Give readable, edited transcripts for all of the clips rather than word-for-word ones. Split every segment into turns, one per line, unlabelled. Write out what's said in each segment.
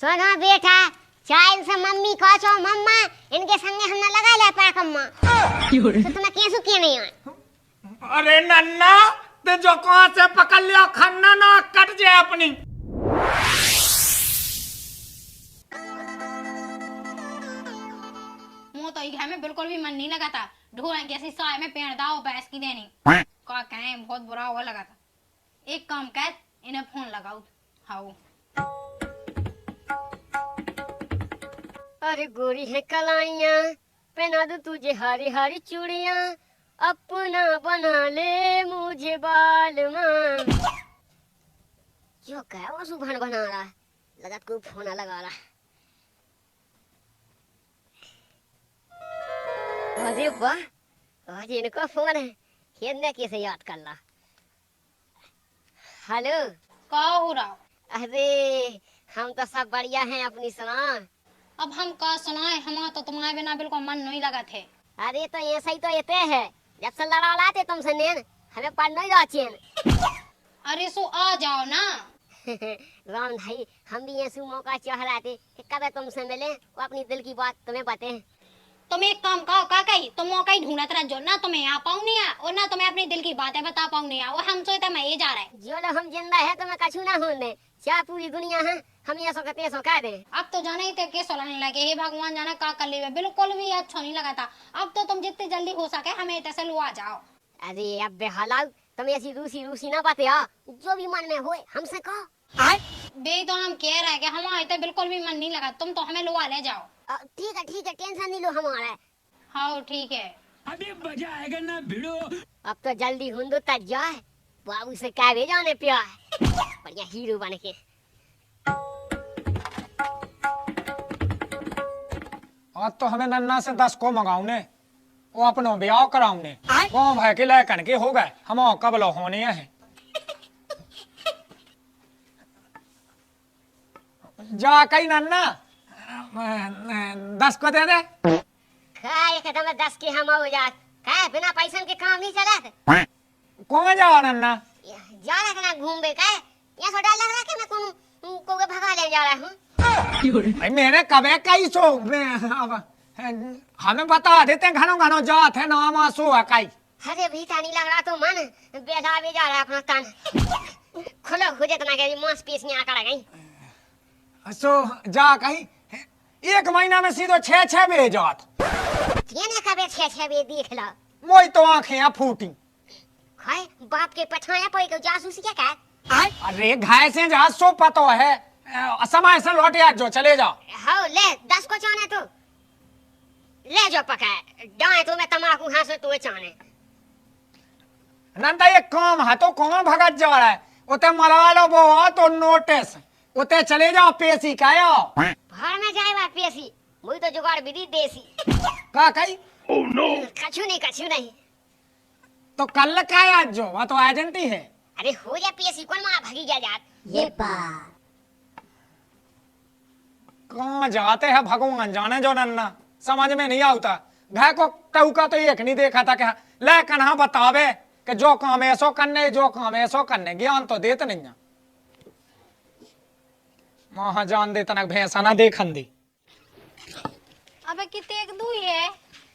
सुनो बेटा, चाइल से मम्मी कहो छो मम्मा इनके संगे हमने लगा लिया पैकम्मा तो तुम्हें कैसू किए नहीं है।
अरे नन्ना ते जो कहां से पकड़ लिया खन्ना ना कट जाए अपनी।
मुँह तो घर में बिल्कुल भी मन नहीं लगा था। ढूंढ कैसी साय में पेड़ दाओ भैंस की देनी का कहें बहुत बुरा हुआ लगा था। एक काम कर इन्हें फोन लगाओ। हाँ
अरे गोरी है कलाइयाँ पहना दो तुझे हरी हरी चूड़ियाँ अपना बना ले मुझे बालमां। क्यों क्या वो सुभान बना रहा है, लगा को फोन लगा रहा। अरे वाह, आज इनको फोन है, खेलने कैसे याद कर ला। हेलो
का हो रहा?
अरे हम तो सब बढ़िया हैं, अपनी सुना।
अब हम का सुनाए, हमारा तो तुम्हारे बिना बिल्कुल मन नहीं लगा थे।
अरे तो ऐसा ही तो येते है, जब से लड़ा लाते तुमसे नेन हमें पढ़ नहीं रहा चेन।
अरे सो आ जाओ ना।
राम भाई हम भी ऐसे मौका चाह रहे थे कि कब तुमसे मिले, वो अपनी दिल की बात तुम्हें बताएं।
तुम एक काम कहो का कही तुम मौका ही ढूंढत रह जो, ना तुम्हें आ पाऊँ नहीं और ना तुम्हें अपनी दिल की बातें बता पाऊँ नहीं। और हम सोचते मैं ये जा रहे
जो लोग हम जिंदा है तुम्हें कछु ना होने, चाहे पूरी दुनिया है हम ये कहते हैं कह दे।
अब तो जाना ही थे के सोलने लगे। हे भगवान जाना का कर ले, बिल्कुल भी अच्छा नहीं लगा था। अब तो तुम जितनी जल्दी हो सके हमें तैसे लुआ जाओ।
अरे अब बेहालाउ तुम ऐसी रूसी रूसी ना बातें आ, जो भी मन में होए हमसे कहो।
बे तो हम कह रहे कि हमारे तो बिल्कुल भी मन नहीं लगा, तुम तो हमें लुआ ले जाओ।
ठीक है टेंशन नहीं लो हमारा।
हाँ ठीक है।
अभी मजा आएगा ना भिड़ो।
अब तो जल्दी हुंदो तक जाए, बाबू से कह भी जाने पिया बढ़िया हीरो बन के।
आज तो हमें नन्ना से 10 को मंगाऊने, वो अपनो ब्याह कराऊने। गाँव भाई के लायकन के हो गए, हम कबल होने हैं। जा कहीं नन्ना 10 को दे दे।
खाए के तुम्हें 10 की हम हो जात, खाए बिना पैसा के काम नहीं चला।
कौन जाओ नन्ना?
जा रहा ना घूम बे का, ये छोटा लग रहा कि मैं को भगा ले जा रहा हूँ।
मेरे कबे कई सो हमें बता देते घनो घनो जात है ना सो है कई।
अरे भीता नहीं लग रहा तो मन बैठा भी जा रहा अपना तन खुलो हो जाता ना कि मांस पीस नहीं आकर गई।
सो जा कहीं 1 महीना में सीधो 6 बे जात।
ये ना कबे 6 बे देख ला,
मोई तो आंखें फूटी।
खाए बाप के पठाया कोई को जासूसी क्या कह।
अरे घाय से जहाँ सो पतो है, समय से लौट आ जो चले जाओ।
हाँ ले 10 को चाने तो ले जो पका डाए तो मैं तमाकू हाथ से तो चाने।
नंदा ये काम है तो कौन भगत जा रहा है, उते मरवा लो वो तो नोटिस उते चले जाओ पेशी का आओ।
भाड़ में जाए बात पेशी, मुझे तो जुगाड़ विधि देसी।
का कही?
ओह नो कछु नहीं।
तो कल का आज जो वह तो एजेंट ही है।
अरे हो जा पेशी कौन मां भागी जा जात ये बात।
कहाँ जाते हैं भगवान जाने जो नन्ना, समझ में नहीं आता। घर को टहू का तो एक नहीं देखा था क्या ले कन्हा बतावे कि जो काम ऐसो करने जो काम ऐसो करने, ज्ञान तो देते नहीं है। वहां जान दे तनक भैंसा ना देखन दी।
अबे कितने एक दूई है।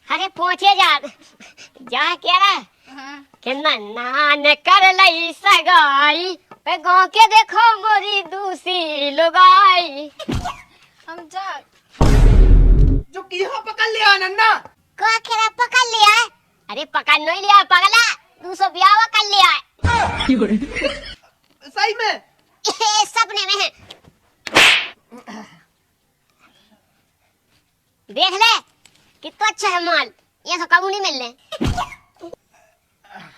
अरे पहुंचे जा कह रहा
हाँ।
कि नन्ना ने कर लई सगाई पे गांव के देखो मोरी दूसरी लुगाई।
हम जा
जो किया पकड़ लिया नन्ना।
का खेरा पकड़ लिया? अरे पकड़ नहीं लिया पगला, 200 ब्याह कर लिया।
सही में?
सपने में है। देख ले कितना अच्छा है माल, ये तो कबू नहीं मिलने।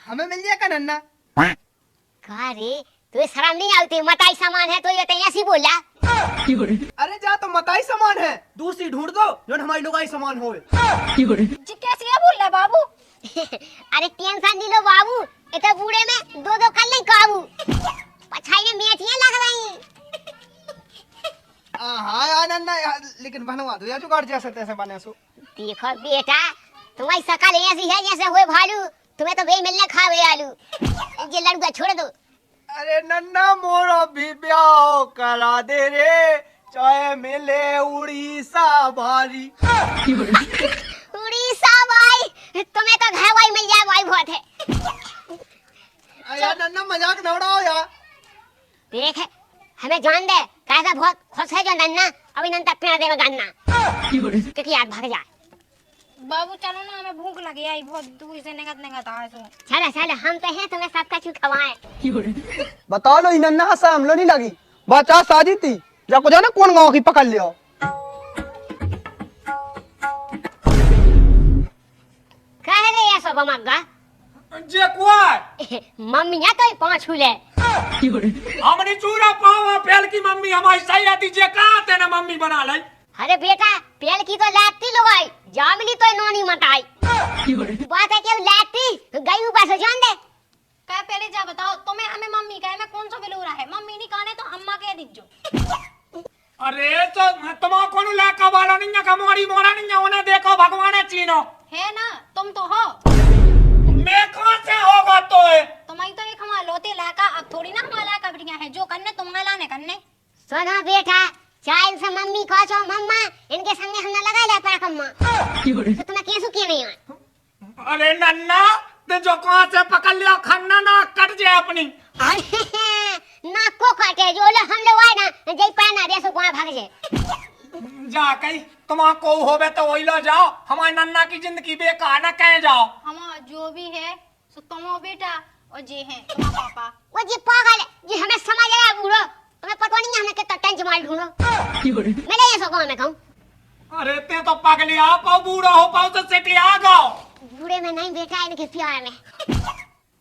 हमें मिल गया का नन्ना।
कहा रे तुझे शर्म नहीं आती, मताई सामान है तो ये तो ऐसी बोला।
अरे जा तो मताई सामान है, दूसरी ढूंढ दो जो हमारी लुगाई सामान होवे।
जी कैसे ये बोल रहा बाबू?
अरे टेंशन नहीं लो बाबू, इतने बूढ़े में 2 कर ले काबू, पछाई में मेथियां लग रही।
हाँ यार नन्ना लेकिन बनवा दो यार जुगाड़ जैसे तैसे बने सो।
देखो बेटा तुम्हारी शकल ऐसी है जैसे हुए भालू, तुम्हें तो वे मिलने खावे आलू। ये लड़का छोड़ दो।
अरे नन्ना मोरा भी ब्याह करा दे रे, चाहे मिले उड़ीसा बारी।
उड़ीसा भाई, तुम्हें तो घर भाई मिल जाए भाई बहुत है।
यार नन्ना मजाक न उड़ाओ यार।
देख हमें जान दे, कैसा बहुत खुश है जो नन्ना अभी नन्ना पेड़ दे में गन्ना क्योंकि यार भाग जा।
बाबू चलो ना, हमें भूख लगी आई बहुत दूर से निकट निकट आए सो।
चलो चलो, हम तो हैं तुम्हें सबका चू खवाएं।
बताओ लो नन्ना हंसा हम लो नहीं लगी बचा शादी थी जाको जाना कौन गाँव की पकड़ लियो।
कह रहे ये सब मग्गा
जे कुआ
मम्मिया तो ही पांच हुले।
हमनी चूरा पावा पेल की मम्मी हमारी सही आती जे कहा ते ना मम्मी बना लाई।
अरे बेटा पेल की तो लाती लगाई, जामली तो नोनी मताई। बात है कि लाती गई ऊपर से जान दे।
क्या पहले जा बताओ, तुम्हें हमें मम्मी कहे में कौन सा बिलूरा है? मम्मी नहीं कहने तो अम्मा कह दीजो।
अरे तो तुम कौन लाका वाला नहीं का मोरी मोरा नहीं उन्हें देखो भगवान चीनो
है ना, तुम तो हो।
मैं कहां से होगा तो है?
तुम्हारी तो एक हमारा लोते लाका, अब थोड़ी ना हमारा कबड़ियां है जो करने तुम्हारा लाने करने।
सुनो बेटा, चाहे इनसे मम्मी कहो छो मम्मा, इनके संगे हमने लगा लिया पैर कम्मा तो तुम्हें कैसे किए नहीं है?
अरे नन्ना ते जो कहां से पकड़ लिया खन्ना ना कट जाए अपनी।
नाक को काटे जो लोग हम लोग आए ना जय पाना दे सो वहां भाग जाए।
जा कहीं तुमको होवे तो वही लो जाओ, हमारे नन्ना की जिंदगी बेकार ना कहे जाओ।
हमारा जो भी है सो तुम हो बेटा और जे हैं तुम्हारा पापा।
वो जी पागल है, जी हमें समझ आया बूढ़ो, हमें पता नहीं है हमने कितना टेंशन मार ढूंढो। मैं ये सो मैं कहूं
अरे ते तो पगली आ पाओ बूढ़ा हो पाओ तो सेठी आ गाओ।
बूढ़े में नहीं बेटा, इनके प्यार में।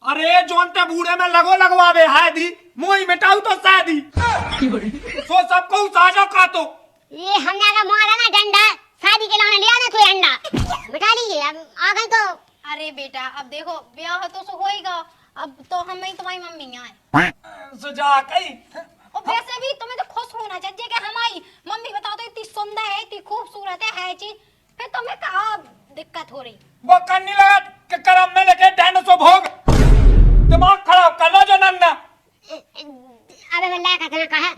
अरे जोन ते बूढ़े में लगो लगवावे है दी मुई मिटाऊ तो शादी सो सबको साजो का तो
ये हमने अगर मारा ना डंडा, शादी के लाने लिया ना कोई अंडा बिठा लीजिए। अब आ गए तो
अरे बेटा अब देखो ब्याह तो सो होएगा, अब तो हम ही तुम्हारी मम्मी हैं।
सुजा कई
और वैसे भी तुम्हें तो खुश होना चाहिए कि हमारी मम्मी बताओ तो इतनी सुंदर है, इतनी खूबसूरत है चीज, फिर तुम्हें कहा दिक्कत हो रही?
वो करनी लगा कि करम में लेके डंड सो भोग दिमाग खराब कर लो जो नन्ना।
अबे मैं कहना कहा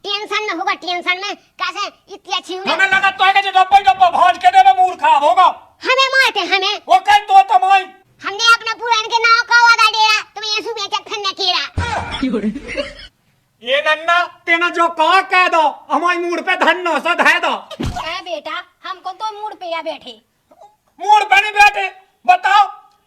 टेंशन में होगा, टेंशन में कैसे इतनी अच्छी हुई।
हमें लगा तो है कि डब्बा डब्बा भाज के देवे मूड खराब होगा।
हमें मारते हमें,
वो कह तो तमाई
हमने अपना पूरा इनके नाव का वादा डेरा तुम्हें ये सुबह तक खन्ना केरा।
ये नन्ना तेना जो कहा कह दो हमारी मूड पे धन्नो सा धै दो।
कह बेटा हमको तो मूड पे या बैठे
मूड पे नहीं बैठे बताओ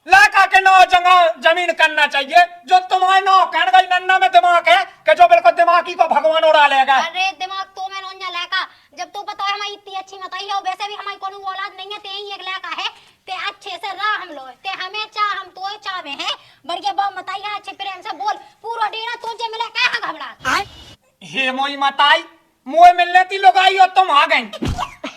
लाका के नौ जगह जमीन करना चाहिए जो तुम्हारे नौ कहने गई नन्ना में दिमाग है कि जो बिल्कुल दिमागी को भगवान उड़ा लेगा।
अरे दिमाग तो में नौंजा लाका, जब तू पता है हमारी इतनी अच्छी मताई है, वैसे भी हमारी कोनो औलाद नहीं है, ते ही एक लाका है, ते अच्छे से रहा हम लोग, ते हमें चाह हम तो चाहवे हैं बढ़िया बाप मताई है, अच्छे प्रेम से बोल पूरा डेरा तुझे मिले कहां घबरा।
हे मोई मताई मोए मिलने ती लुगाई और तुम आ गई।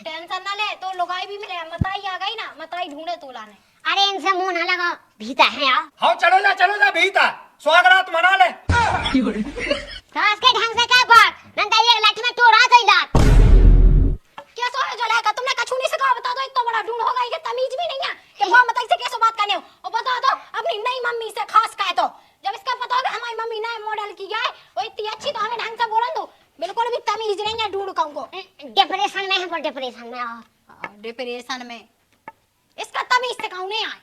टेंशन ना ले, तो लुगाई भी मिले, मताई आ गई ना, मताई ढूंढे तो लाने।
अरे इनसे मुंह ना लगाओ, भीता है यार।
हाँ चलो जा भीतर स्वागत मना ले।
सास के ढंग से क्या बात नंदा ये लाठी में तोड़ा गई लात।
क्या सो है जो लाका, तुमने कछु नहीं सिखा, बता दो इतना बड़ा ढूंढ होगा, ये तमीज भी नहीं है कि वो मताई से कैसे बात करने हो। और बता दो अपनी नई मम्मी से खास कहे तो, जब इसका पता होगा हमारी मम्मी नए मॉडल की है वो इतनी अच्छी, तो हमें ढंग से बोलन दो, बिल्कुल भी तमीज नहीं है ढूंढ को।
डिप्रेशन में है, पर डिप्रेशन में आओ।
डिप्रेशन में इसका तमीज सिखाऊं नहीं आए।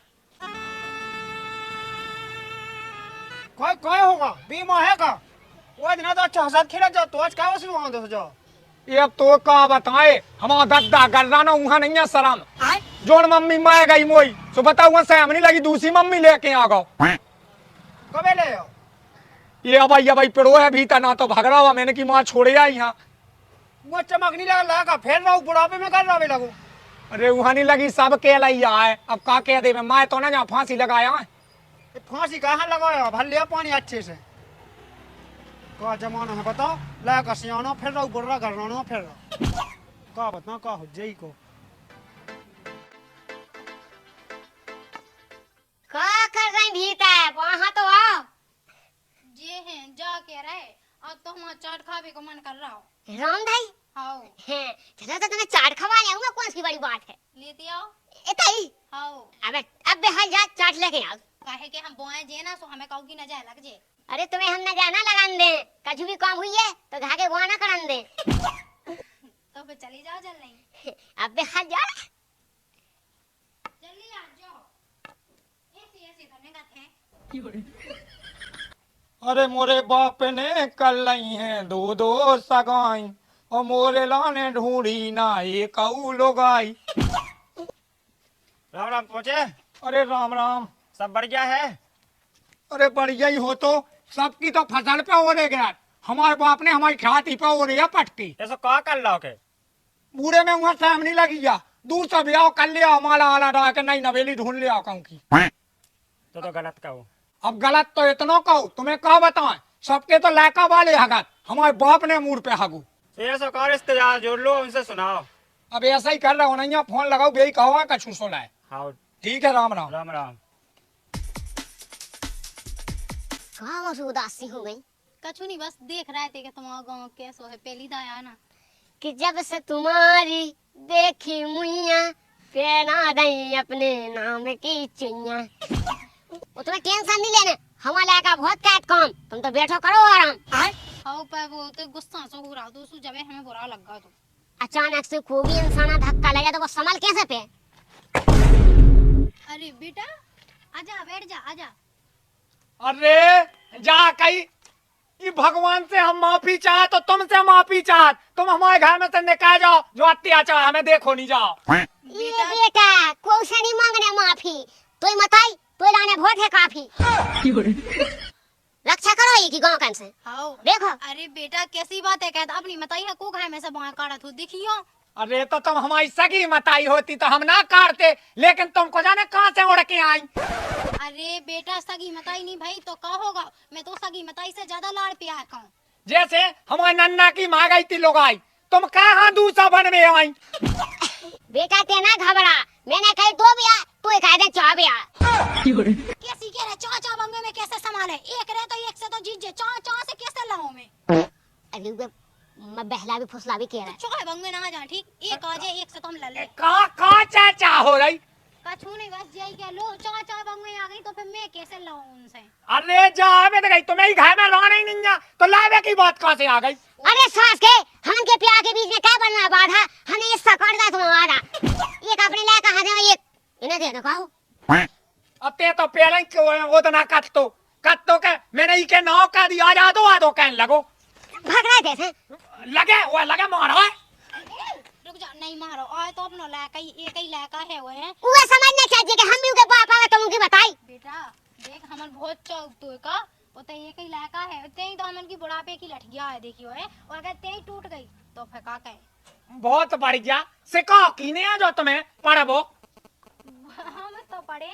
कोई होगा बीमा है का वो दिन तो अच्छा हंसा खेला जा तो आज क्या वसूल वहां दे जाओ।
ये तो का बताए हमारा दद्दा गर्दाना वहां नहीं है शर्म जोन मम्मी मार गई मोई सो बताओ से हम नहीं लगी दूसरी मम्मी लेके आ गो
कबे ले आओ
ये भाई पेड़ो है भीतर ना तो भगड़ा हुआ मैंने की माँ छोड़े आई यहाँ।
वो चमक नहीं लगा फेर रहा बुढ़ापे में कर रहा लगू।
अरे वहां नहीं लगी सब के लैया है, अब का कह दे मैं तो ना जहाँ फांसी लगाया है।
फांसी कहाँ लगाया भर लिया पानी अच्छे से का जमाना है बताओ ला का सियाना फिर रहा बुढ़ा करना फिर रहा का बता का हो जई को
क्या कर रहे भीता है वहां तो आओ।
जे हैं जा के रहे, अब तो हमारा चाट खावे को मन कर रहा हो।
राम भाई
हाओ
हैं चलो तो तुम्हें चाट खवा ले आऊंगा, कौन सी बड़ी बात है।
लेते आओ।
इतनी
हाओ
अबे अब बेहाल जा चाट लेके आओ।
काहे के हम बोए जे ना सो हमें कहू की न जाए लग जे।
अरे तुम्हें हम न जाना लगान दे, कछु भी काम हुई है तो घाके बुआ ना करन दे।
तो फिर चली जाओ जल्दी।
अबे हाँ जा
जल्दी आ जाओ। ऐसे ऐसे करने का थे।
अरे मोरे बाप ने कल लाई है दो दो सगाई और मोरे लाने ढूंढी ना एक लोगाई।
राम राम पहुंचे।
अरे राम राम।
सब बढ़िया है।
अरे बढ़िया ही हो तो सबकी तो फसल पे हो रही गया, हमारे बाप ने हमारी खेती पे हो रही है पटकी।
ऐसा कहा कर लो के
बूढ़े में वहाँ शाम नहीं लगी जा, दूर से भी आओ कर ले आओ, माला आला डाल के नई नवेली ढूंढ ले आओ कहूँ की।
तो गलत कहो।
अब गलत तो इतना कहो, तुम्हें क्या बताएं, सबके तो लायका वाले हगत, हमारे बाप ने मुड़ पे हगू।
ऐसा कहो रिश्तेदार जोड़ लो, उनसे सुनाओ।
अब ऐसा ही कर रहे हो नहीं, फोन लगाओ बेही कहो कछु सुनाए।
हाँ
ठीक है, राम राम।
राम राम।
कहाँ से उदासी हो गई
कछु नहीं, बस देख रहे थे कि तुम्हारा गांव कैसो है। पहली दाया ना
कि जब से तुम्हारी देखी मुइया पहना दई अपने नाम की चुइया। तुम्हें टेंशन नहीं लेने, हमारे का बहुत कैट काम, तुम तो बैठो करो आराम।
हाउ पे वो तो गुस्सा से हो रहा, तो जब हमें बुरा लगा तो
अचानक से कोई इंसान धक्का लगे तो वो संभल कैसे पे।
अरे बेटा आजा, बैठ जा, आजा।
अरे जा कही कि भगवान से हम माफी चाह तो तुमसे माफी चाह, तुम हमारे घर में से निकल जाओ, जो अत्याचार हमें देखो नहीं जाओ।
ये बेटा कोई से नहीं मांगने माफी, तो मताई तो लाने वोट है काफी। रक्षा करो ये की गांव कन से।
हाउ
देखो
अरे बेटा कैसी बात है, कहता अपनी बताइए को घर में से बाहर काढ़ा तो देखियो।
अरे तो तुम हमारी सगी मताई होती तो हम ना काटते, लेकिन तुमको जाने कहाँ से उड़ के आई।
अरे बेटा सगी मताई नहीं भाई तो क्या होगा, मैं तो सगी मताई से ज्यादा लाड़ प्यार का हूँ।
जैसे हमारे नन्ना की माँ गई थी लोग आई, तुम कहाँ दूसरा बन में आई।
बेटा ते ना घबरा, मैंने कही दो बिया तू कह दे चार बिया।
कैसी कह रहे चाचा बंगे में कैसे संभाले, एक रहे तो एक से तो जीत जे, चाचा से कैसे लाऊं मैं।
अरे वो मैं बहला भी फुसला भी कह रहा है।
चुका बंगे ना जा, ठीक एक आ जाए एक से तो हम लड़ ले।
कहाँ चाचा हो रही।
कछु नहीं बस जाई के लो, चाचा बंगे आ गई तो फिर मैं कैसे लाऊं उनसे।
अरे जा मैं तो गई, तुम्हें ही घर में रहना ही नहीं जा, तो लावे की बात कहाँ से आ गई।
अरे सास के हम के प्यार के बीच में क्या बनना बाधा, हमें इस सकड़ का तुम वादा एक अपने लायक कहा दे, एक इन्हें दे दो कहो।
अब ते तो पहले ही वो तो ना कट तो के मैंने ही के नाव का दिया, जा दो आ दो कहने लगो।
भाग रहे थे से?
लगे मारो है।
रुक जा, नहीं मारो आए तो अपना लायका ही एक ही लायका है वो है।
वो समझना चाहिए कि हम भी उनके बाप आवे तो उनकी बताई।
बेटा देख हमन बहुत चौक तो का वो तो एक ही लायका है, ते ही तो हमन की बुढ़ापे की लठिया है देखियो है, और अगर ते ही टूट गई तो फिर का कहे।
बहुत बढ़िया, सिखाओ कीने आ जो तुम्हें पढ़बो।
हम तो पढ़े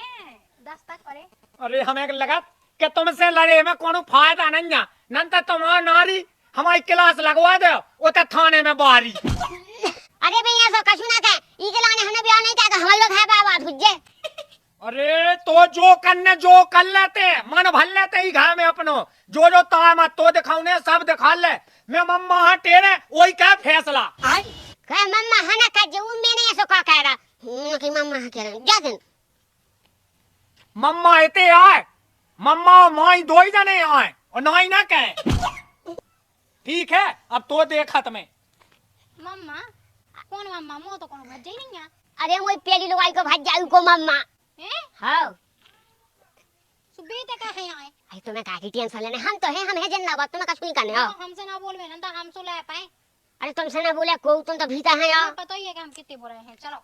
10 तक पढ़े।
अरे हमें लगा कि तुमसे लड़े में कोनो फायदा नहीं है, नंतर तुम्हारा नारी हमारी क्लास लगवा दो, वो तो थाने में बारी।
अरे भैया सो कछु ना कहे, ई के लाने हमें ब्याह नहीं किया, हम लोग है बाबा भुज्जे।
अरे तो जो करने जो कर लेते, मन भर लेते ही घर में अपनो, जो ताम तो दिखाउने सब दिखा ले। मैं मम्मा हाँ तेरे वही क्या फैसला।
कहे मम्मा हना का जो मैंने ऐसो का कह रहा कि मम्मा कह रहा जा दिन
मम्मा इते आए, मम्मा और माई दो ही जने आए और नाई ना कहे। ठीक है अब तो देखा तुम्हें।
मम्मा कौन मम्मा, मो तो कौन भज ही नहीं है।
अरे वो पहली लुगाई को भज जाऊ को मम्मा
हैं
हां
सुबह तक है आए।
आई तो मैं काकी टेंशन लेने, हम तो है, हम है जिंदाबाद, तुम्हें कछु नहीं करने हो।
हमसे ना बोल ना तो हम सो ले पाए।
अरे तुमसे ना बोले को तुम तो भीतर है यार।
पता ही है कि हम कितने बुरे हैं। चलो